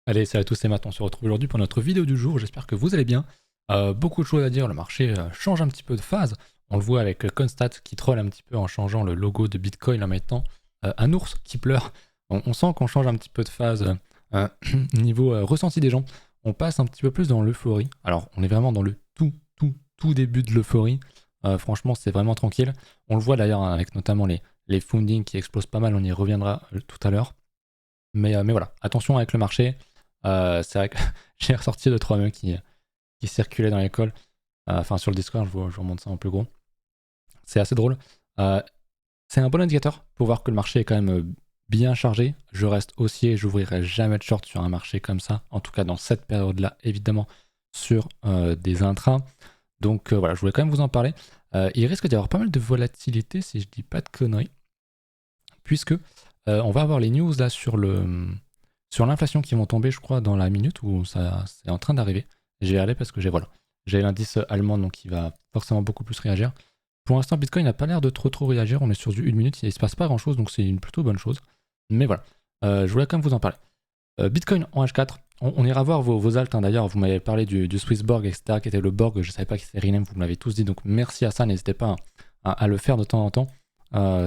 Allez, salut à tous, c'est Matt, on se retrouve aujourd'hui pour notre vidéo du jour, j'espère que vous allez bien. Beaucoup de choses à dire, le marché change un petit peu de phase, on le voit avec Constat qui troll un petit peu en changeant le logo de Bitcoin en mettant un ours qui pleure. On sent qu'on change un petit peu de phase niveau ressenti des gens, on passe un petit peu plus dans l'euphorie. Alors on est vraiment dans le tout début de l'euphorie, franchement c'est vraiment tranquille. On le voit d'ailleurs hein, avec notamment les fundings qui explosent pas mal, on y reviendra tout à l'heure. Mais voilà, attention avec le marché. C'est vrai que j'ai ressorti 2-3 mecs qui circulaient dans l'école. Enfin, sur le Discord, je vous remonte ça en plus gros. C'est assez drôle. Euh, c'est un bon indicateur pour voir que le marché est quand même bien chargé. Je reste haussier, j'ouvrirai jamais de short sur un marché comme ça. En tout cas, dans cette période-là, évidemment, sur des intras. Donc voilà, je voulais quand même vous en parler. Il risque d'y avoir pas mal de volatilité, si je dis pas de conneries. Puisque on va avoir les news là sur l'inflation qui vont tomber, je crois, dans la minute où ça c'est en train d'arriver. J'ai allé parce que j'ai l'indice allemand donc qui va forcément beaucoup plus réagir. Pour l'instant, Bitcoin n'a pas l'air de trop réagir. On est sur du 1 minute, il ne se passe pas grand chose, donc c'est une plutôt bonne chose. Mais voilà, je voulais quand même vous en parler. Bitcoin en H4, on ira voir vos alts. Hein. D'ailleurs, vous m'avez parlé du Swissborg, etc., qui était le Borg. Je ne savais pas qui c'était Rename, vous me l'avez tous dit. Donc merci à ça, n'hésitez pas à le faire de temps en temps.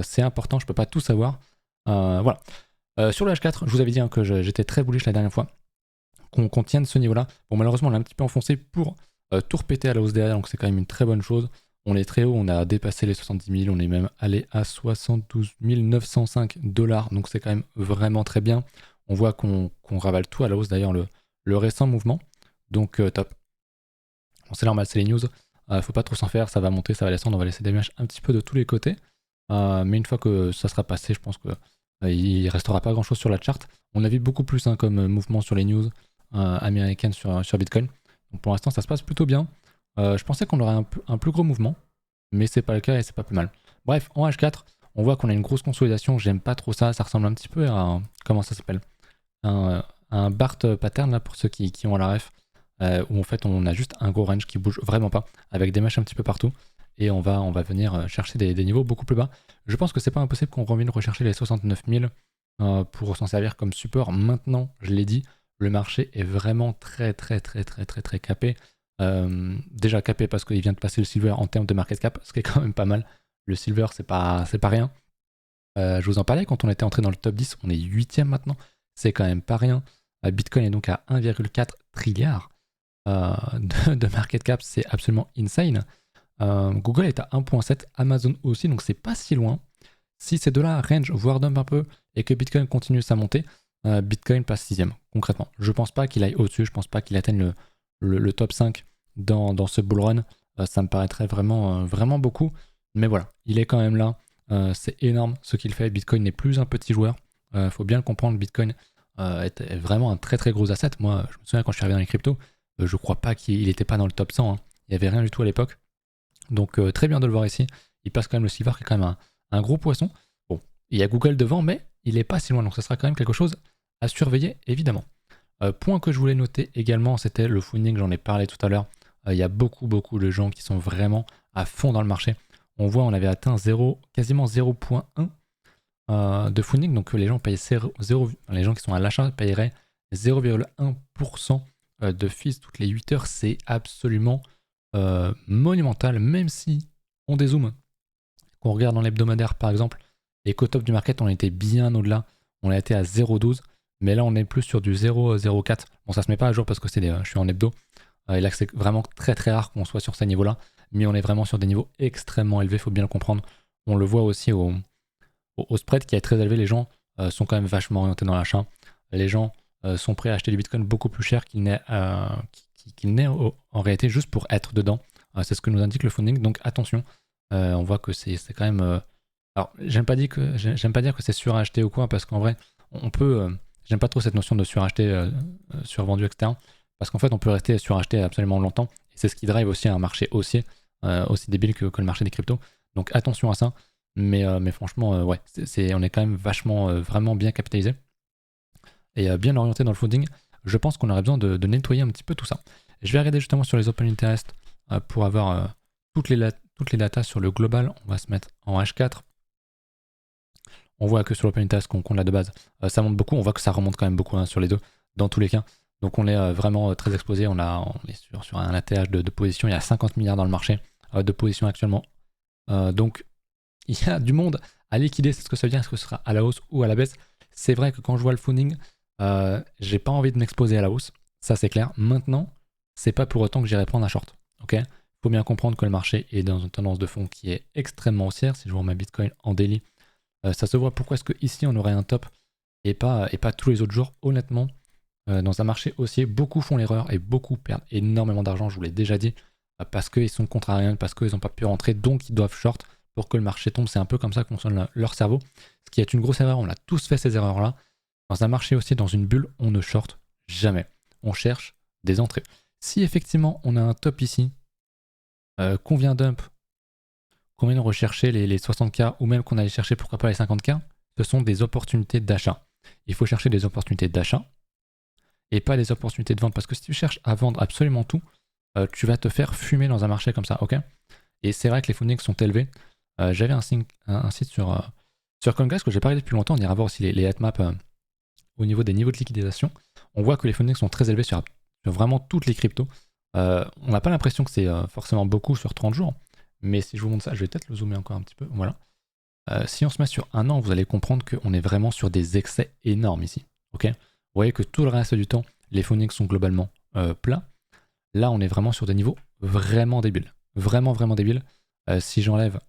C'est important, je peux pas tout savoir. Voilà. Sur le H4, je vous avais dit hein, que j'étais très bullish la dernière fois, qu'on tienne ce niveau-là. Bon, malheureusement, on l'a un petit peu enfoncé pour tout repéter à la hausse derrière, donc c'est quand même une très bonne chose. On est très haut, on a dépassé les 70 000, on est même allé à 72 905 $, donc c'est quand même vraiment très bien. On voit qu'on ravale tout à la hausse, d'ailleurs, le récent mouvement, donc top. Bon, c'est normal, c'est les news, faut pas trop s'en faire, ça va monter, ça va descendre, on va laisser des mèches un petit peu de tous les côtés. Mais une fois que ça sera passé, je pense que il restera pas grand chose sur la charte. On a vu beaucoup plus hein, comme mouvement sur les news américaines sur Bitcoin. Donc pour l'instant, ça se passe plutôt bien. Je pensais qu'on aurait un plus gros mouvement, mais c'est pas le cas et c'est pas plus mal. Bref, en H4, on voit qu'on a une grosse consolidation. J'aime pas trop ça. Ça ressemble un petit peu à comment ça s'appelle un Bart pattern là pour ceux qui ont la ref, où en fait on a juste un gros range qui bouge vraiment pas, avec des mèches un petit peu partout et on va venir chercher des niveaux beaucoup plus bas. Je pense que c'est pas impossible qu'on revienne rechercher les 69 000 pour s'en servir comme support. Maintenant, je l'ai dit, le marché est vraiment très capé. Déjà capé parce qu'il vient de passer le silver en termes de market cap, ce qui est quand même pas mal. Le silver, c'est pas rien. Je vous en parlais quand on était entré dans le top 10, on est 8ème maintenant, c'est quand même pas rien. Bitcoin est donc à 1,4 trilliard de market cap, c'est absolument insane. Google est à 1.7, Amazon aussi, donc c'est pas si loin. Si ces deux-là range, voire dump un peu, et que Bitcoin continue sa montée, Bitcoin passe 6ème, concrètement. Je pense pas qu'il aille au-dessus, je pense pas qu'il atteigne le top 5 dans ce bull run. Ça me paraîtrait vraiment beaucoup. Mais voilà, il est quand même là. C'est énorme ce qu'il fait. Bitcoin n'est plus un petit joueur. Faut bien le comprendre, Bitcoin est vraiment un très gros asset. Moi, je me souviens quand je suis arrivé dans les cryptos, je crois pas qu'il n'était pas dans le top 100. Hein. Il n'y avait rien du tout à l'époque. Donc très bien de le voir ici. Il passe quand même le silver qui est quand même un gros poisson. Bon, il y a Google devant, mais il est pas si loin. Donc ça sera quand même quelque chose à surveiller, évidemment. Point que je voulais noter également, c'était le funding, j'en ai parlé tout à l'heure. Il y a beaucoup de gens qui sont vraiment à fond dans le marché. On voit, on avait atteint quasiment 0.1 de funding, donc les gens payent les gens qui sont à l'achat paieraient 0,1% de fees toutes les 8 heures. C'est absolument monumental, même si on dézoome, qu'on regarde dans l'hebdomadaire par exemple, et qu'au top du market on était bien au-delà, on a été à 0,12, mais là on est plus sur du 0,04. Bon, ça se met pas à jour parce que je suis en hebdo, et là c'est vraiment très rare qu'on soit sur ces niveaux-là, mais on est vraiment sur des niveaux extrêmement élevés, faut bien le comprendre. On le voit aussi au spread qui est très élevé, les gens sont quand même vachement orientés dans l'achat. Les gens sont prêts à acheter du Bitcoin beaucoup plus cher qu'il n'est en réalité juste pour être dedans. C'est ce que nous indique le funding, donc attention. On voit que c'est quand même... Alors, j'aime pas dire que c'est suracheté ou quoi, parce qu'en vrai, on peut... j'aime pas trop cette notion de suracheté, survendu, etc. Parce qu'en fait, on peut rester suracheté absolument longtemps. Et c'est ce qui drive aussi un marché haussier, aussi débile que le marché des cryptos. Donc attention à ça. Mais franchement, ouais, on est quand même vraiment bien capitalisé et bien orienté dans le funding. Je pense qu'on aurait besoin de nettoyer un petit peu tout ça. Je vais regarder justement sur les open interest pour avoir toutes les datas sur le global. On va se mettre en H4. On voit que sur l'open interest qu'on compte là de base, ça monte beaucoup. On voit que ça remonte quand même beaucoup hein, sur les deux. dans tous les cas. Donc on est vraiment très exposé, on est sur un ATH de position, il y a 50 milliards dans le marché de position actuellement. Donc il y a du monde à liquider, c'est ce que ça veut dire, est-ce que ce sera à la hausse ou à la baisse. C'est vrai que quand je vois le funding, j'ai pas envie de m'exposer à la hausse, ça c'est clair. Maintenant, c'est pas pour autant que j'irai prendre un short, ok. Faut bien comprendre que le marché est dans une tendance de fond qui est extrêmement haussière. Si je vois ma Bitcoin en daily, ça se voit. Pourquoi est-ce que ici on aurait un top et pas tous les autres jours. Honnêtement, dans un marché haussier, beaucoup font l'erreur et beaucoup perdent énormément d'argent, je vous l'ai déjà dit, parce qu'ils sont contrariens, parce qu'ils n'ont pas pu rentrer, donc ils doivent short pour que le marché tombe. C'est un peu comme ça qu'on fonctionne leur cerveau, ce qui est une grosse erreur. On a tous fait ces erreurs-là. Dans un marché haussier, dans une bulle, on ne short jamais. On cherche des entrées. Si effectivement on a un top ici, qu'on vient dump, qu'on vient rechercher les 60K ou même qu'on aille chercher pourquoi pas les 50K, ce sont des opportunités d'achat. Il faut chercher des opportunités d'achat et pas des opportunités de vente, parce que si tu cherches à vendre absolument tout, tu vas te faire fumer dans un marché comme ça, ok. Et c'est vrai que les fundings sont élevés. J'avais un site sur CoinGlass que j'ai pas regardé depuis longtemps, on ira voir aussi les heatmaps au niveau des niveaux de liquidation. On voit que les fundings sont très élevés sur vraiment toutes les cryptos. On n'a pas l'impression que c'est forcément beaucoup sur 30 jours, mais si je vous montre ça, je vais peut-être le zoomer encore un petit peu, voilà. Si on se met sur un an, vous allez comprendre qu'on est vraiment sur des excès énormes ici, ok. Vous voyez que tout le reste du temps, les fundings sont globalement plats. Là, on est vraiment sur des niveaux vraiment débiles, vraiment débiles. Si j'enlève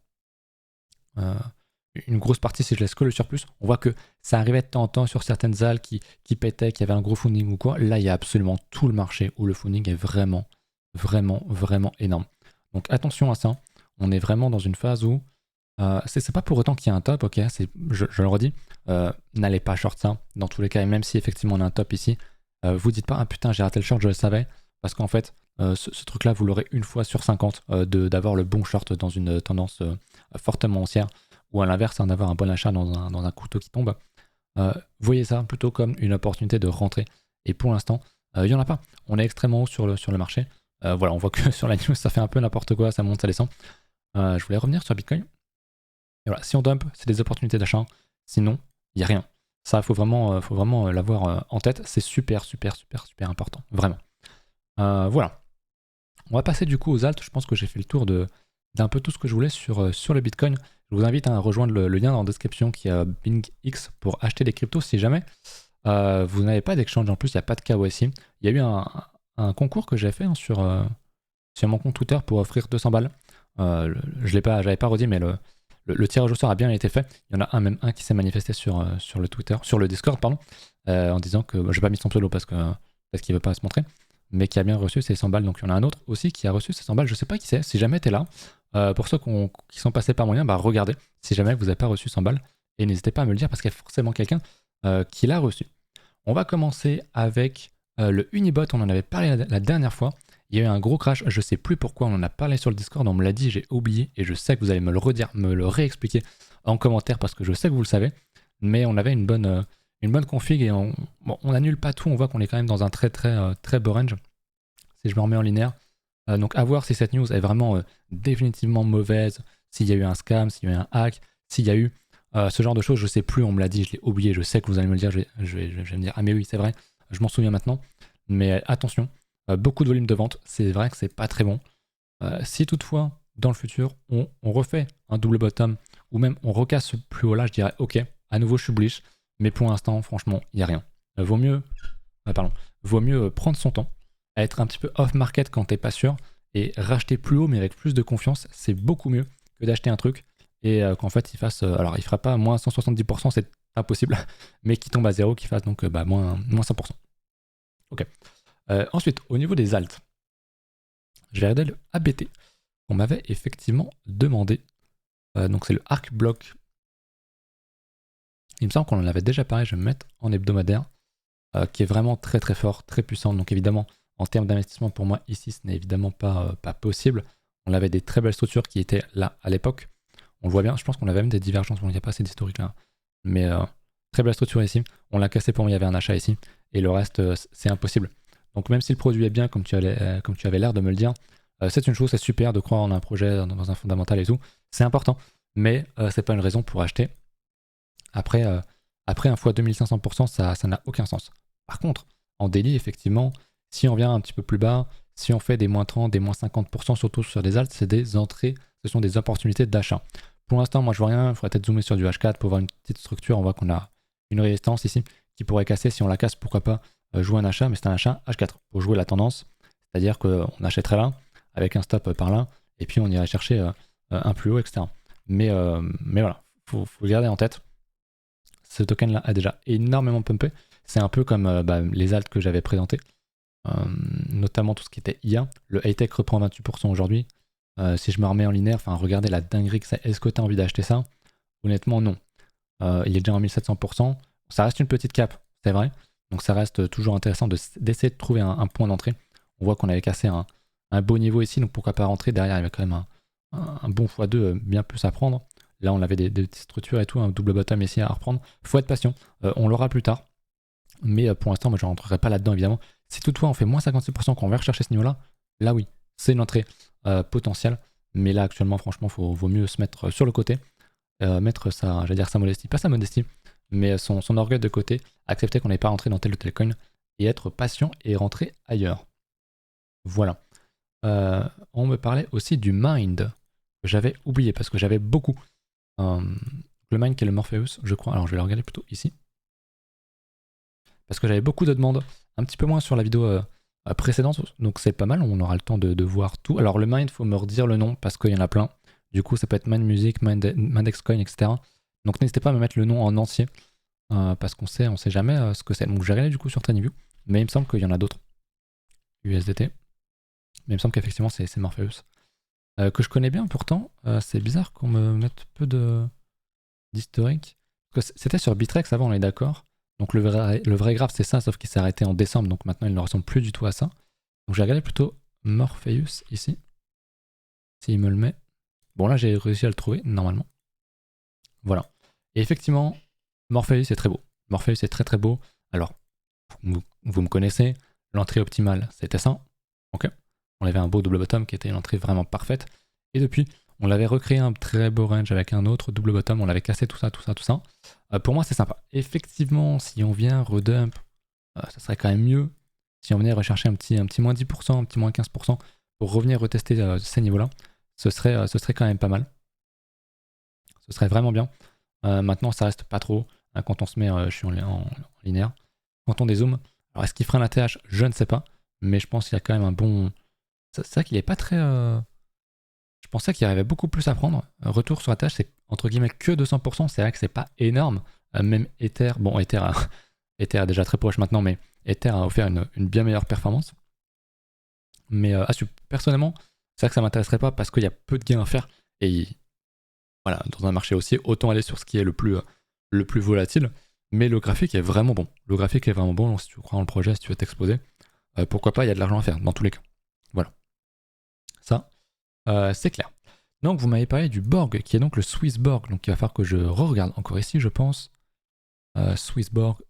une grosse partie, si je laisse que le surplus, on voit que ça arrivait de temps en temps sur certaines ALS qui pétaient, qui avaient un gros funding ou quoi. Là, il y a absolument tout le marché où le funding est vraiment énorme. Donc attention à ça. On est vraiment dans une phase où c'est pas pour autant qu'il y a un top, ok, je le redis, n'allez pas short ça, dans tous les cas, et même si effectivement on a un top ici, vous dites pas, ah putain j'ai raté le short, je le savais, parce qu'en fait, ce truc-là, vous l'aurez une fois sur 50 d'avoir le bon short dans une tendance fortement haussière, ou à l'inverse, d'avoir un bon achat dans un couteau qui tombe. Voyez ça plutôt comme une opportunité de rentrer, et pour l'instant, il n'y en a pas, on est extrêmement haut sur le marché. Voilà, on voit que sur la news, ça fait un peu n'importe quoi, ça monte, ça descend. Je voulais revenir sur Bitcoin. Et voilà, si on dump, c'est des opportunités d'achat. Sinon, il n'y a rien. Ça, il faut vraiment l'avoir en tête. C'est super important. Vraiment. Voilà. On va passer du coup aux alts. Je pense que j'ai fait le tour d'un peu tout ce que je voulais sur le Bitcoin. Je vous invite à rejoindre le lien dans la description qui est BingX pour acheter des cryptos si jamais vous n'avez pas d'exchange. En plus, il n'y a pas de KYC. Il y a eu un concours que j'ai fait sur mon compte Twitter pour offrir 200 balles. J'avais pas redit, mais le tirage au sort a bien été fait. Il y en a même un qui s'est manifesté sur le Discord, pardon, en disant que j'ai pas mis son pseudo parce qu'il veut pas se montrer, mais qui a bien reçu ses 100 balles. Donc il y en a un autre aussi qui a reçu ses 100 balles. Je sais pas qui c'est. Si jamais t'es là, pour ceux qui sont passés par mon lien, bah regardez. Si jamais vous n'avez pas reçu 100 balles, et n'hésitez pas à me le dire parce qu'il y a forcément quelqu'un qui l'a reçu. On va commencer avec le Unibot. On en avait parlé la dernière fois. Il y a eu un gros crash, je sais plus pourquoi, on en a parlé sur le Discord, on me l'a dit, j'ai oublié, et je sais que vous allez me le redire, me le réexpliquer en commentaire parce que je sais que vous le savez, mais on avait une bonne config et on annule pas tout, on voit qu'on est quand même dans un très beau range, si je me remets en linéaire. Donc à voir si cette news est vraiment définitivement mauvaise, s'il y a eu un scam, s'il y a eu un hack, s'il y a eu ce genre de choses, je sais plus, on me l'a dit, je l'ai oublié, je sais que vous allez me le dire, je vais me dire, ah mais oui c'est vrai, je m'en souviens maintenant, mais attention. Beaucoup de volume de vente, c'est vrai que c'est pas très bon. Si toutefois, dans le futur, on refait un double bottom ou même on recasse plus haut là, je dirais ok, à nouveau je suis bullish, mais pour l'instant, franchement, il n'y a rien. Vaut mieux prendre son temps, être un petit peu off-market quand t'es pas sûr et racheter plus haut mais avec plus de confiance, c'est beaucoup mieux que d'acheter un truc et qu'en fait il fasse, alors il fera pas moins 170%, c'est impossible, mais qui tombe à zéro, qui fasse donc moins 100%. Ok. Ensuite, au niveau des alts, je vais regarder le ABT qu'on m'avait effectivement demandé. Donc c'est le Arc Block. Il me semble qu'on en avait déjà parlé, je vais me mettre en hebdomadaire, qui est vraiment très fort, très puissant. Donc évidemment, en termes d'investissement, pour moi, ici, ce n'est évidemment pas possible. On avait des très belles structures qui étaient là à l'époque. On le voit bien, je pense qu'on avait même des divergences, bon, il n'y a pas assez d'historique là. Mais très belle structure ici. On l'a cassé pour moi, il y avait un achat ici. Et le reste, c'est impossible. Donc même si le produit est bien, comme tu avais l'air de me le dire, c'est une chose, c'est super de croire en un projet, dans un fondamental et tout, c'est important, mais c'est pas une raison pour acheter. Après un fois 2500%, ça n'a aucun sens. Par contre, en daily, effectivement, si on vient un petit peu plus bas, si on fait des moins 30, des moins 50%, surtout sur des alts, c'est des entrées, ce sont des opportunités d'achat. Pour l'instant, moi je vois rien, il faudrait peut-être zoomer sur du H4 pour voir une petite structure, on voit qu'on a une résistance ici qui pourrait casser, si on la casse, pourquoi pas jouer un achat, mais c'est un achat H4 pour jouer la tendance, c'est-à-dire qu'on achèterait là, avec un stop par là, et puis on irait chercher un plus haut, etc. Mais voilà, faut garder en tête, ce token là a déjà énormément pumpé, c'est un peu comme les alts que j'avais présentés, notamment tout ce qui était IA, le high-tech reprend 28% aujourd'hui. Si je me remets en linéaire, enfin regardez la dinguerie que c'est, est-ce que tu as envie d'acheter ça? Honnêtement non, il est déjà en 1700%, ça reste une petite cap, c'est vrai, donc ça reste toujours intéressant d'essayer de trouver un point d'entrée. On voit qu'on avait cassé un beau niveau ici, donc pourquoi pas rentrer, derrière il y avait quand même un bon x2 bien plus à prendre. Là on avait des petites structures et tout, un double bottom ici à reprendre, faut être patient, on l'aura plus tard, mais pour l'instant moi je ne rentrerai pas là-dedans évidemment. Si toutefois on fait moins 56% qu'on va rechercher ce niveau-là, là oui, c'est une entrée potentielle, mais là actuellement franchement vaut mieux se mettre sur le côté, mettre sa modestie, pas sa modestie, mais son orgueil de côté, accepter qu'on n'est pas rentré dans tel ou tel coin, et être patient et rentrer ailleurs. Voilà. On me parlait aussi du Mind, que j'avais oublié, parce que j'avais beaucoup. Le Mind qui est le Morpheus, je crois, alors je vais le regarder plutôt ici. Parce que j'avais beaucoup de demandes, un petit peu moins sur la vidéo précédente, donc c'est pas mal, on aura le temps de voir tout. Alors le Mind, il faut me redire le nom, parce qu'il y en a plein. Du coup, ça peut être Mind Music, Mindexcoin, etc. Donc n'hésitez pas à me mettre le nom en entier, parce qu'on sait jamais ce que c'est. Donc j'ai regardé du coup sur TinyView, mais il me semble qu'il y en a d'autres. USDT. Mais il me semble qu'effectivement c'est Morpheus. Que je connais bien pourtant, c'est bizarre qu'on me mette peu d'historique. Parce que c'était sur Bitrex avant, on est d'accord. Donc le vrai graphe c'est ça, sauf qu'il s'est arrêté en décembre, donc maintenant il ne ressemble plus du tout à ça. Donc j'ai regardé plutôt Morpheus ici. S'il me le met. Bon là j'ai réussi à le trouver, normalement. Voilà. Et effectivement, Morpheus est très beau. Morpheus est très très beau. Alors, vous me connaissez, l'entrée optimale c'était ça. Ok. On avait un beau double bottom qui était une entrée vraiment parfaite. Et depuis, on l'avait recréé un très beau range avec un autre double bottom, on l'avait cassé tout ça. Pour moi c'est sympa. Effectivement, si on vient redump, ça serait quand même mieux si on venait rechercher un petit moins 10%, un petit moins 15% pour revenir retester ces niveaux-là. Ce serait quand même pas mal. Ce serait vraiment bien. Maintenant, ça reste pas trop. Quand on se met, je suis en linéaire. Quand on dézoome, alors est-ce qu'il freine la TH? Je ne sais pas. Mais je pense qu'il y a quand même un bon... C'est vrai qu'il est pas très... Je pensais qu'il y avait beaucoup plus à prendre. Retour sur la TH, c'est entre guillemets que 200%. C'est vrai que c'est pas énorme. Même Ether... Bon, Ether est déjà très proche maintenant, mais Ether a offert une bien meilleure performance. Mais personnellement, c'est vrai que ça m'intéresserait pas parce qu'il y a peu de gains à faire. Et voilà, dans un marché haussier, autant aller sur ce qui est le plus volatile. Mais le graphique est vraiment bon. Le graphique est vraiment bon, donc si tu crois en le projet, si tu veux t'exposer, pourquoi pas, il y a de l'argent à faire, dans tous les cas. Voilà. Ça, c'est clair. Donc vous m'avez parlé du Borg, qui est donc le Swissborg. Donc il va falloir que je re-regarde encore ici, je pense. Swissborg,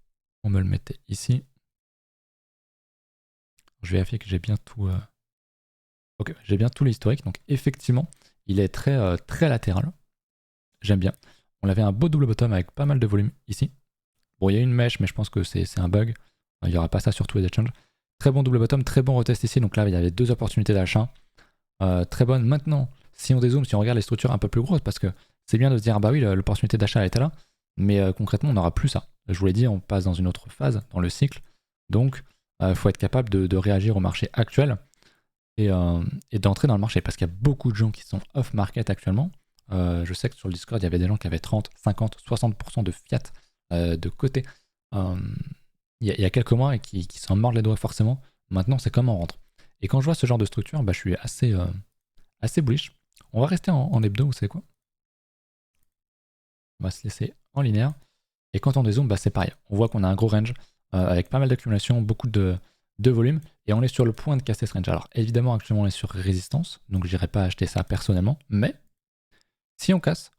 on me le mettait ici. Je vérifie que j'ai bien tout... Ok, j'ai bien tout l'historique. Donc effectivement, il est très, très latéral. J'aime bien. On avait un beau double bottom avec pas mal de volume ici. Bon, il y a une mèche, mais je pense que c'est un bug. Il n'y aura pas ça sur tous les exchanges. Très bon double bottom, très bon retest ici. Donc là, il y avait deux opportunités d'achat. Très bonne. Maintenant, si on dézoome, si on regarde les structures un peu plus grosses, parce que c'est bien de se dire, ah bah oui, l'opportunité d'achat elle était là, mais concrètement, on n'aura plus ça. Je vous l'ai dit, on passe dans une autre phase, dans le cycle. Donc, il faut être capable de réagir au marché actuel et d'entrer dans le marché, parce qu'il y a beaucoup de gens qui sont off-market actuellement. Je sais que sur le Discord, il y avait des gens qui avaient 30, 50, 60% de fiat de côté il y a quelques mois et qui s'en mordent les doigts forcément. Maintenant, c'est comment on rentre. Et quand je vois ce genre de structure, je suis assez bullish. On va rester en hebdo, vous savez quoi? On va se laisser en linéaire. Et quand on dézoome, c'est pareil. On voit qu'on a un gros range avec pas mal d'accumulation, beaucoup de volume. Et on est sur le point de casser ce range. Alors évidemment, actuellement, on est sur résistance. Donc je n'irai pas acheter ça personnellement. Mais si on casse,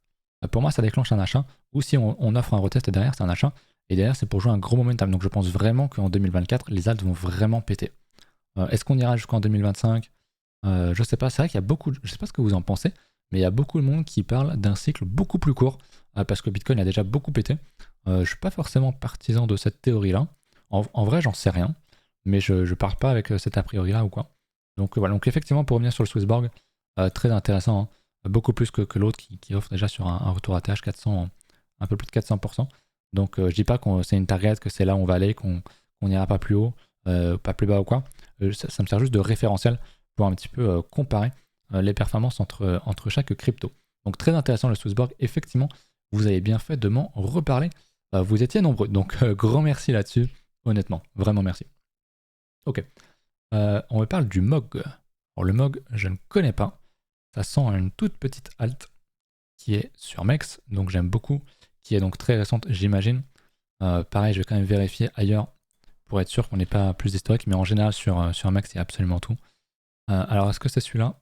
pour moi, ça déclenche un achat. Ou si on offre un retest derrière, c'est un achat. Et derrière, c'est pour jouer un gros momentum. Donc je pense vraiment qu'en 2024, les alts vont vraiment péter. Est-ce qu'on ira jusqu'en 2025 Je sais pas. C'est vrai qu'il y a beaucoup... Je sais pas ce que vous en pensez, mais il y a beaucoup de monde qui parle d'un cycle beaucoup plus court, parce que Bitcoin a déjà beaucoup pété. Je suis pas forcément partisan de cette théorie-là. En vrai, j'en sais rien. mais je pars pas avec cet a priori là ou quoi. Donc voilà, donc effectivement pour revenir sur le Swissborg, très intéressant, hein. Beaucoup plus que l'autre qui offre déjà sur un retour à TH 400, un peu plus de 400%. Donc je dis pas que c'est une target, que c'est là où on va aller, qu'on n'ira pas plus haut, pas plus bas ou quoi. Ça me sert juste de référentiel pour un petit peu comparer les performances entre chaque crypto. Donc très intéressant le Swissborg, effectivement, vous avez bien fait de m'en reparler. Vous étiez nombreux, donc grand merci là-dessus, honnêtement, vraiment merci. Ok, on me parle du MOG. Alors le MOG, je ne connais pas. Ça sent une toute petite alt qui est sur MEX, donc j'aime beaucoup, qui est donc très récente, j'imagine. Pareil, je vais quand même vérifier ailleurs pour être sûr qu'on n'ait pas plus d'historique, mais en général sur MEX, il y a absolument tout. Alors est-ce que c'est celui-là?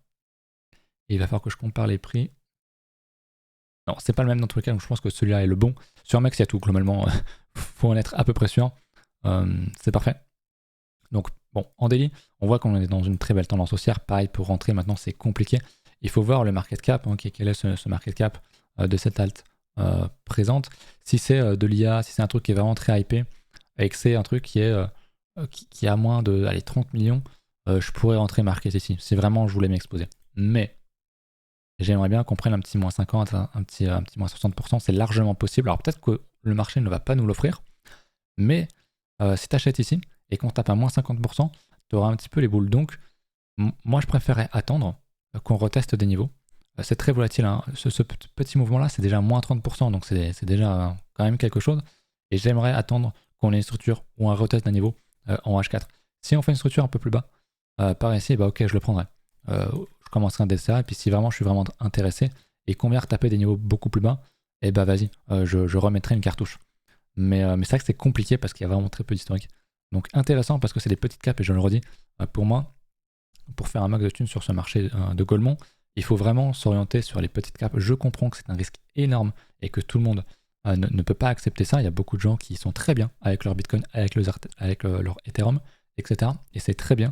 Et il va falloir que je compare les prix. Non, c'est pas le même dans tous les cas, donc je pense que celui-là est le bon. Sur MEX, il y a tout, globalement, faut en être à peu près sûr. C'est parfait. Donc bon, en daily, on voit qu'on est dans une très belle tendance haussière. Pareil, pour rentrer maintenant, c'est compliqué. Il faut voir le market cap, hein, quel est ce market cap de cette alt présente. Si c'est de l'IA, si c'est un truc qui est vraiment très hypé, et que c'est un truc qui a moins de 30 millions, je pourrais rentrer market ici, si vraiment je voulais m'exposer. Mais j'aimerais bien qu'on prenne un petit moins 50, un petit moins 60%, c'est largement possible. Alors peut-être que le marché ne va pas nous l'offrir, mais si tu achètes ici et qu'on tape à moins 50%, tu auras un petit peu les boules. Donc moi je préférais attendre qu'on reteste des niveaux. C'est très volatile, hein. Ce petit mouvement-là, c'est déjà moins 30%, donc c'est déjà quand même quelque chose. Et j'aimerais attendre qu'on ait une structure ou un retest d'un niveau en H4. Si on fait une structure un peu plus bas, par ici, bah ok, je le prendrai. Je commencerai un DCA, et puis si vraiment je suis vraiment intéressé et qu'on vient retaper des niveaux beaucoup plus bas, et bah vas-y, je remettrai une cartouche. Mais c'est vrai que c'est compliqué parce qu'il y a vraiment très peu d'historique. Donc intéressant parce que c'est des petites capes, et je le redis, pour moi, pour faire un max de thunes sur ce marché de Goldman, il faut vraiment s'orienter sur les petites capes. Je comprends que c'est un risque énorme et que tout le monde ne peut pas accepter ça. Il y a beaucoup de gens qui sont très bien avec leur Bitcoin, avec leur Ethereum, etc. Et c'est très bien.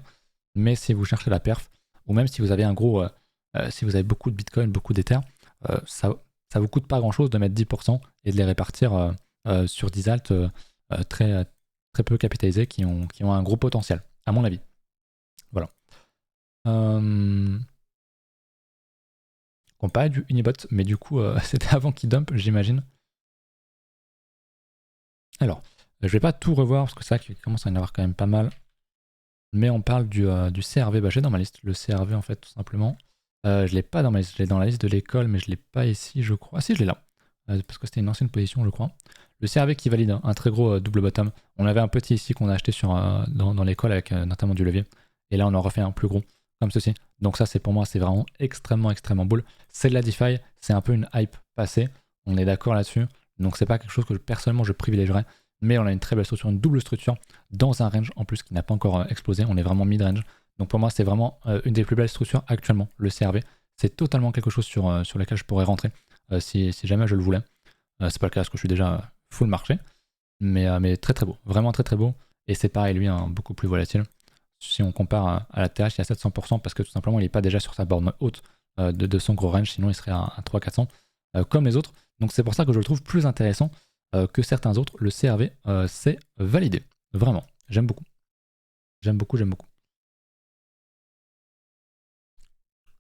Mais si vous cherchez la perf, ou même si vous avez si vous avez beaucoup de Bitcoin, beaucoup d'Ether, ça vous coûte pas grand-chose de mettre 10% et de les répartir sur 10 alts très, très peu capitalisés qui ont un gros potentiel, à mon avis. Voilà. On parlait du Unibot, mais du coup, c'était avant qu'il dump, j'imagine. Alors, je vais pas tout revoir parce que c'est vrai qu'il commence à y en avoir quand même pas mal. Mais on parle du CRV, bah, j'ai dans ma liste le CRV en fait, tout simplement. Je l'ai pas dans ma liste, je l'ai dans la liste de l'école, mais je l'ai pas ici, je crois. Ah si, je l'ai là, parce que c'était une ancienne position, je crois. Le CRV qui valide, hein, un très gros double bottom. On avait un petit ici qu'on a acheté dans l'école avec notamment du levier. Et là, on en refait un plus gros, comme ceci. Donc ça, c'est pour moi, c'est vraiment extrêmement, extrêmement bull. C'est de la DeFi, c'est un peu une hype passée. On est d'accord là-dessus. Donc c'est pas quelque chose que personnellement je privilégierais. Mais on a une très belle structure, une double structure dans un range en plus qui n'a pas encore explosé. On est vraiment mid-range. Donc pour moi, c'est vraiment une des plus belles structures actuellement, le CRV. C'est totalement quelque chose sur lequel je pourrais rentrer si jamais je le voulais. C'est pas le cas parce que je suis déjà full marché. Mais très très beau, vraiment très très beau. Et c'est pareil, lui, hein, beaucoup plus volatile. Si on compare à la TH, il y a 700% parce que tout simplement, il n'est pas déjà sur sa borne haute de son gros range, sinon il serait à 300-400 comme les autres. Donc c'est pour ça que je le trouve plus intéressant que certains autres. Le CRV, c'est validé. Vraiment, j'aime beaucoup. J'aime beaucoup, j'aime beaucoup.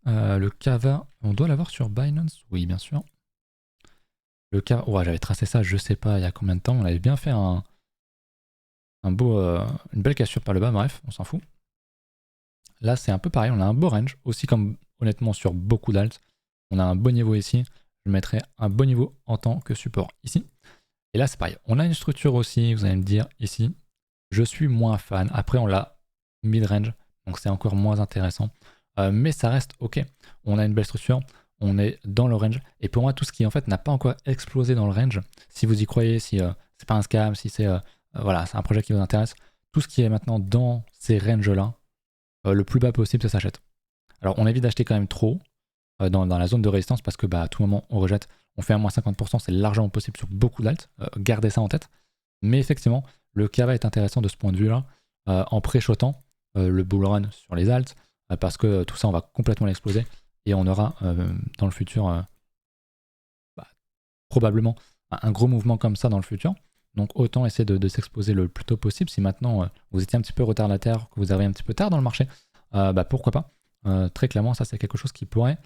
Le Kava, on doit l'avoir sur Binance? Oui, bien sûr. Le Kava, ouais, j'avais tracé ça, je sais pas, il y a combien de temps. On avait bien fait une belle cassure par le bas, bref, on s'en fout. Là, c'est un peu pareil, on a un beau range, aussi comme honnêtement sur beaucoup d'alts. On a un bon niveau ici. Je mettrai un bon niveau en tant que support ici. Et là, c'est pareil. On a une structure aussi, vous allez me dire, ici. Je suis moins fan. Après, on l'a mid-range, donc c'est encore moins intéressant. Mais ça reste OK. On a une belle structure, on est dans le range. Et pour moi, tout ce qui en fait n'a pas encore explosé dans le range, si vous y croyez, si c'est pas un scam, si c'est voilà, c'est un projet qui vous intéresse, tout ce qui est maintenant dans ces ranges-là, le plus bas possible, ça s'achète. Alors, on évite d'acheter quand même trop dans la zone de résistance parce que à tout moment, on rejette. On fait un moins 50%, c'est largement possible sur beaucoup d'alts. Gardez ça en tête. Mais effectivement, le Kava est intéressant de ce point de vue-là, en pré-shotant le bull run sur les alts, parce que tout ça, on va complètement l'exploser et on aura dans le futur probablement un gros mouvement comme ça dans le futur. Donc autant essayer de s'exposer le plus tôt possible. Si maintenant vous étiez un petit peu retardataire, que vous arrivez un petit peu tard dans le marché, pourquoi pas. Très clairement, ça c'est quelque chose qui pourrait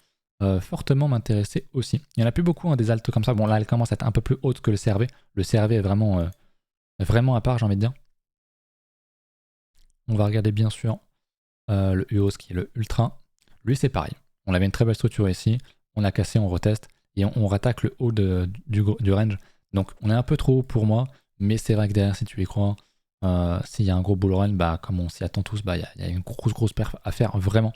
fortement m'intéresser aussi. Il n'y en a plus beaucoup des altes comme ça. Bon là, elle commence à être un peu plus haute que le CRV. Le CRV est vraiment à part, j'ai envie de dire. On va regarder bien sûr le UOS qui est le Ultra. Lui c'est pareil. On avait une très belle structure ici. On a cassé, on reteste. Et on rattaque le haut du range. Donc on est un peu trop haut pour moi. Mais c'est vrai que derrière, si tu y crois, s'il y a un gros bull run, comme on s'y attend tous, il y a une grosse perf à faire vraiment.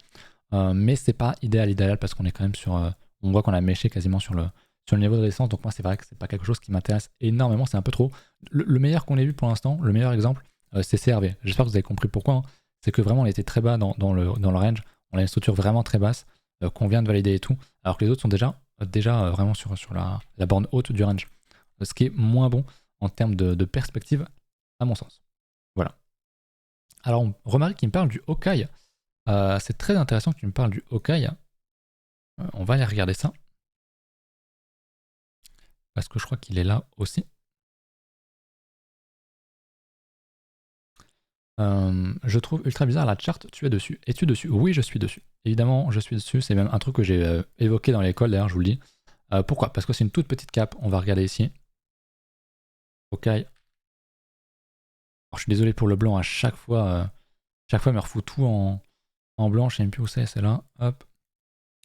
Mais c'est pas idéal parce qu'on est quand même sur. On voit qu'on a méché quasiment sur le niveau de résistance. Donc moi c'est vrai que c'est pas quelque chose qui m'intéresse énormément, c'est un peu trop. Le meilleur qu'on ait vu pour l'instant, le meilleur exemple, c'est CRV. J'espère que vous avez compris pourquoi. Hein. C'est que vraiment on était très bas dans le range. On a une structure vraiment très basse qu'on vient de valider et tout. Alors que les autres sont déjà vraiment sur la borne haute du range. Ce qui est moins bon en termes de perspective, à mon sens. Voilà. Alors on remarque qu'il me parle du Hawkeye. C'est très intéressant que tu me parles du Hawkeye. On va aller regarder ça. Parce que je crois qu'il est là aussi. Je trouve ultra bizarre la charte, tu es dessus. Es-tu dessus? Oui, je suis dessus. Évidemment, je suis dessus. C'est même un truc que j'ai évoqué dans l'école, d'ailleurs, je vous le dis. Pourquoi? Parce que c'est une toute petite cape. On va regarder ici. Ok. Alors, je suis désolé pour le blanc. À chaque fois, il me refout tout en blanc. Je sais même plus où c'est là. Hop.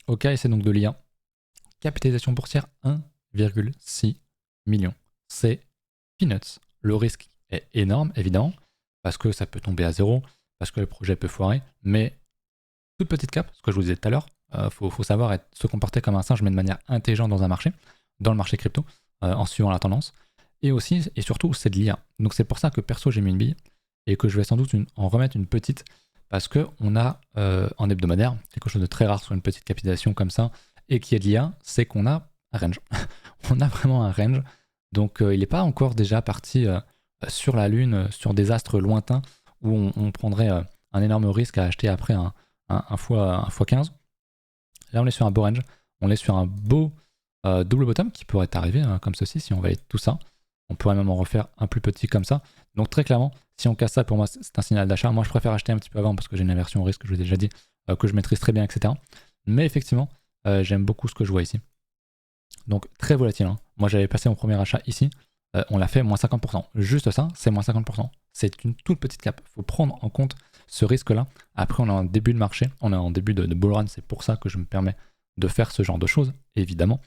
Ok, c'est donc de l'IA. Capitalisation boursière 1,6 million. C'est peanuts. Le risque est énorme, évidemment, parce que ça peut tomber à zéro, parce que le projet peut foirer, mais toute petite cap, ce que je vous disais tout à l'heure, faut savoir se comporter comme un singe, mais de manière intelligente dans un marché, dans le marché crypto, en suivant la tendance. Et aussi, et surtout, c'est de l'IA. Donc c'est pour ça que perso, j'ai mis une bille, et que je vais sans doute en remettre une petite, parce qu'on a en hebdomadaire quelque chose de très rare sur une petite capitalisation comme ça, et qui est de l'IA, c'est qu'on a un range. On a vraiment un range. Donc il n'est pas encore déjà parti sur la Lune, sur des astres lointains, où on prendrait un énorme risque à acheter après un x15. Là on est sur un beau range, on est sur un beau double bottom qui pourrait arriver comme ceci si on valide tout ça. On pourrait même en refaire un plus petit comme ça. Donc très clairement, si on casse ça, pour moi c'est un signal d'achat. Moi je préfère acheter un petit peu avant parce que j'ai une aversion au risque, je vous ai déjà dit, que je maîtrise très bien, etc. Mais effectivement, j'aime beaucoup ce que je vois ici. Donc très volatile. Hein. Moi j'avais passé mon premier achat ici, on l'a fait moins 50%. Juste ça, c'est moins 50%. C'est une toute petite cap. Il faut prendre en compte ce risque-là. Après, on est en début de marché, on est en début de bull run, c'est pour ça que je me permets de faire ce genre de choses, évidemment.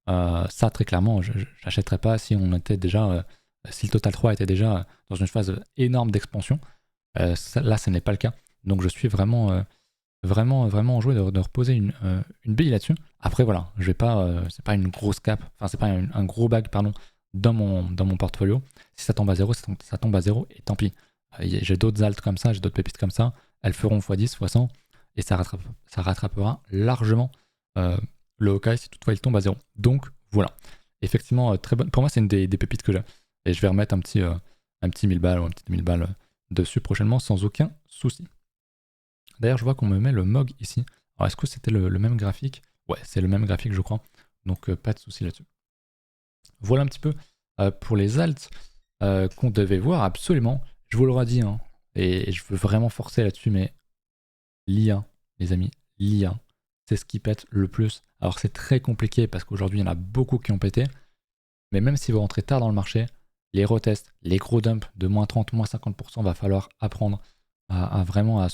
Ça, très clairement, je n'achèterais pas si on était déjà, si le Total 3 était déjà dans une phase énorme d'expansion. Là, ce n'est pas le cas. Donc je suis vraiment enjoué de reposer une bille là-dessus. Après voilà, je vais pas, c'est pas une grosse cap, enfin c'est pas un gros bag pardon dans mon portfolio. Si ça tombe à zéro, ça tombe à zéro et tant pis. J'ai d'autres alts comme ça, j'ai d'autres pépites comme ça, elles feront x10, x100 et ça rattrapera largement le Hawkeye si toutefois il tombe à zéro. Donc voilà, effectivement très bonne. Pour moi c'est une des pépites que j'ai et je vais remettre un petit 1000 balles ou un petit 2000 balles dessus prochainement sans aucun souci. D'ailleurs, je vois qu'on me met le MOG ici. Alors, est-ce que c'était le même graphique? Ouais, c'est le même graphique, je crois. Donc, pas de souci là-dessus. Voilà un petit peu pour les alts qu'on devait voir absolument. Je vous l'aurais dit, hein, et je veux vraiment forcer là-dessus, mais l'IA, les amis, l'IA, c'est ce qui pète le plus. Alors, c'est très compliqué parce qu'aujourd'hui, il y en a beaucoup qui ont pété. Mais même si vous rentrez tard dans le marché, les retests, les gros dumps de moins 30, moins 50%, va falloir apprendre à vraiment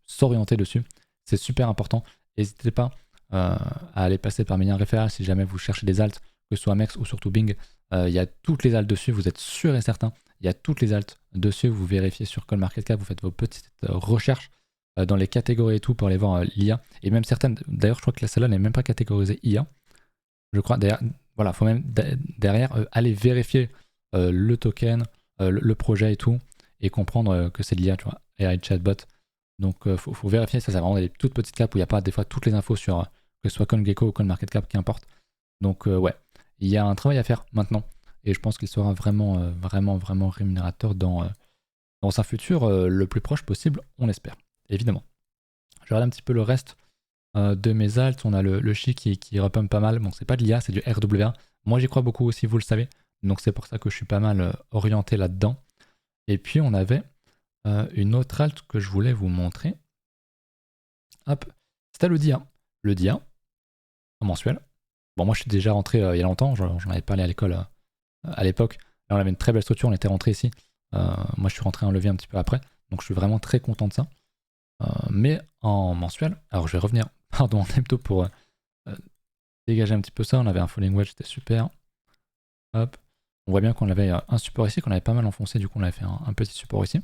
s'orienter dessus. C'est super important. N'hésitez pas à aller passer par mes liens référents si jamais vous cherchez des alts, que ce soit Mex ou surtout Bing. Il y a toutes les alts dessus, vous êtes sûr et certain. Il y a toutes les alts dessus. Vous vérifiez sur CoinMarketCap, vous faites vos petites recherches dans les catégories et tout pour aller voir l'IA. Et même certaines, d'ailleurs, je crois que celle-là n'est même pas catégorisée IA. Je crois, d'ailleurs, voilà, faut même derrière aller vérifier le token, le projet et tout, et comprendre que c'est l'IA, tu vois, AI chatbot. Donc faut vérifier, ça c'est vraiment des toutes petites capes où il n'y a pas des fois toutes les infos sur que ce soit CoinGecko ou CoinMarketCap qui importe. Donc ouais, il y a un travail à faire maintenant, et je pense qu'il sera vraiment rémunérateur dans un futur le plus proche possible, on espère, évidemment. Je regarde un petit peu le reste de mes alts. On a le Chi qui repump pas mal. Bon, c'est pas de l'IA, c'est du RWA. Moi, j'y crois beaucoup aussi, vous le savez. Donc c'est pour ça que je suis pas mal orienté là-dedans. Et puis on avait une autre alt que je voulais vous montrer. Hop, c'était le DIA. Le DIA, en mensuel. Bon, moi je suis déjà rentré il y a longtemps, j'en avais parlé à l'école à l'époque. Là on avait une très belle structure, on était rentré ici. Moi je suis rentré en levier un petit peu après, donc je suis vraiment très content de ça. Mais en mensuel, alors je vais revenir en hebdo pour dégager un petit peu ça. On avait un falling wedge, c'était super. Hop. On voit bien qu'on avait un support ici, qu'on avait pas mal enfoncé, du coup on avait fait un petit support ici.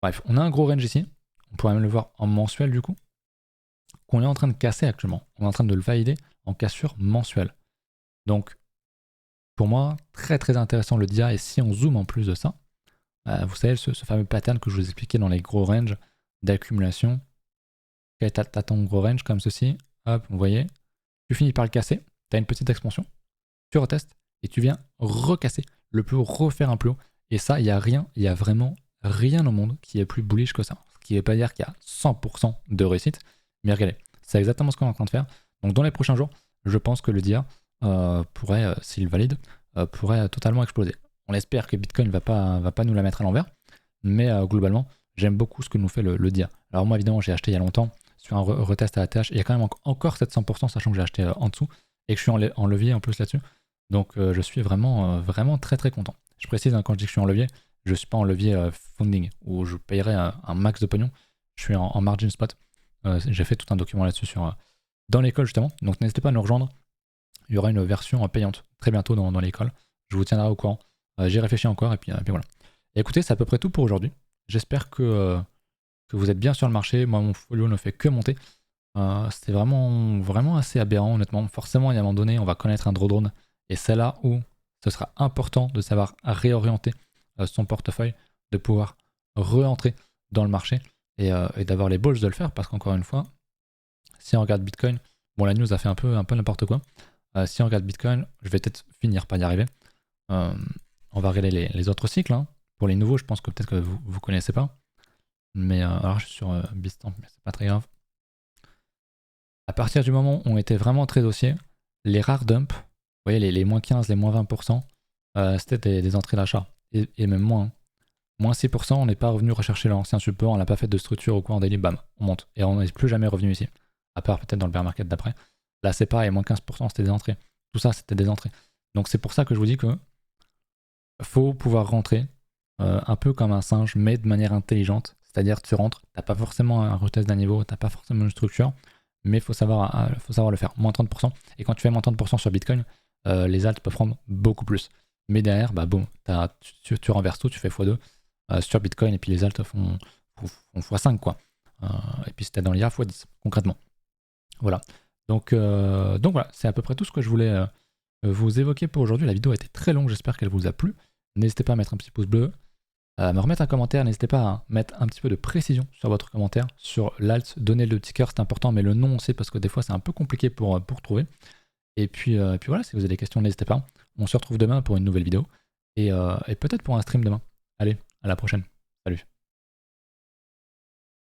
Bref, on a un gros range ici. On pourrait même le voir en mensuel du coup. Qu'on est en train de casser actuellement. On est en train de le valider en cassure mensuelle. Donc, pour moi, très très intéressant le DIA. Et si on zoome en plus de ça, vous savez, ce fameux pattern que je vous expliquais dans les gros ranges d'accumulation. Tu as ton gros range comme ceci. Hop, vous voyez. Tu finis par le casser. Tu as une petite expansion. Tu retestes et tu viens recasser le plus haut, refaire un plus haut. Et ça, il y a vraiment rien au monde qui est plus bullish que ça. Ce qui ne veut pas dire qu'il y a 100% de réussite. Mais regardez, c'est exactement ce qu'on est en train de faire. Donc dans les prochains jours, je pense que le DIA pourrait, s'il valide, pourrait totalement exploser. On espère que Bitcoin ne va pas nous la mettre à l'envers. Mais globalement, j'aime beaucoup ce que nous fait le DIA. Alors moi évidemment, j'ai acheté il y a longtemps sur un retest à ATH. Il y a quand même encore 700%, sachant que j'ai acheté en dessous et que je suis en levier en plus là-dessus. Donc je suis vraiment très très content. Je précise, quand je dis que je suis en levier, je ne suis pas en levier funding où je payerai un max de pognon. Je suis en margin spot. J'ai fait tout un document là-dessus dans l'école justement. Donc n'hésitez pas à nous rejoindre. Il y aura une version payante très bientôt dans l'école. Je vous tiendrai au courant. J'y réfléchis encore et puis voilà. Et écoutez, c'est à peu près tout pour aujourd'hui. J'espère que vous êtes bien sur le marché. Moi, mon folio ne fait que monter. C'était vraiment assez aberrant, honnêtement. Forcément, il y a un moment donné, on va connaître un drawdown. Et c'est là où ce sera important de savoir réorienter son portefeuille, de pouvoir re-entrer dans le marché et d'avoir les balls de le faire. Parce qu'encore une fois, si on regarde Bitcoin, bon, la news a fait un peu n'importe quoi. Si on regarde Bitcoin, je vais peut-être finir par y arriver. On va regarder les autres cycles. Hein. Pour les nouveaux, je pense que peut-être que vous ne connaissez pas. Mais alors, je suis sur Bitstamp, mais c'est pas très grave. À partir du moment où on était vraiment très haussier, les rares dumps, vous voyez, les moins 15, les moins 20%, c'était des entrées d'achat. Et même moins. Moins 6%, on n'est pas revenu rechercher l'ancien support, on n'a pas fait de structure ou quoi en daily, bam, on monte. Et on n'est plus jamais revenu ici. À part peut-être dans le bear market d'après. Là, c'est pareil, moins 15%, c'était des entrées. Tout ça, c'était des entrées. Donc c'est pour ça que je vous dis que faut pouvoir rentrer un peu comme un singe, mais de manière intelligente. C'est-à-dire, tu rentres, t'as pas forcément un retest d'un niveau, t'as pas forcément une structure, mais il faut savoir le faire. Moins 30%. Et quand tu fais moins 30% sur Bitcoin, les alts peuvent prendre beaucoup plus. Mais derrière, bah boum, tu renverses tout, tu fais x2 sur Bitcoin, et puis les alts font x5, quoi. Et puis c'était dans l'IA x10, concrètement. Voilà. Donc voilà, c'est à peu près tout ce que je voulais vous évoquer pour aujourd'hui. La vidéo a été très longue, j'espère qu'elle vous a plu. N'hésitez pas à mettre un petit pouce bleu, à me remettre un commentaire, n'hésitez pas à mettre un petit peu de précision sur votre commentaire, sur l'alt, donner le ticker, c'est important, mais le nom aussi, parce que des fois c'est un peu compliqué pour trouver. Et puis voilà, si vous avez des questions, n'hésitez pas. On se retrouve demain pour une nouvelle vidéo, et peut-être pour un stream demain. Allez, à la prochaine. Salut.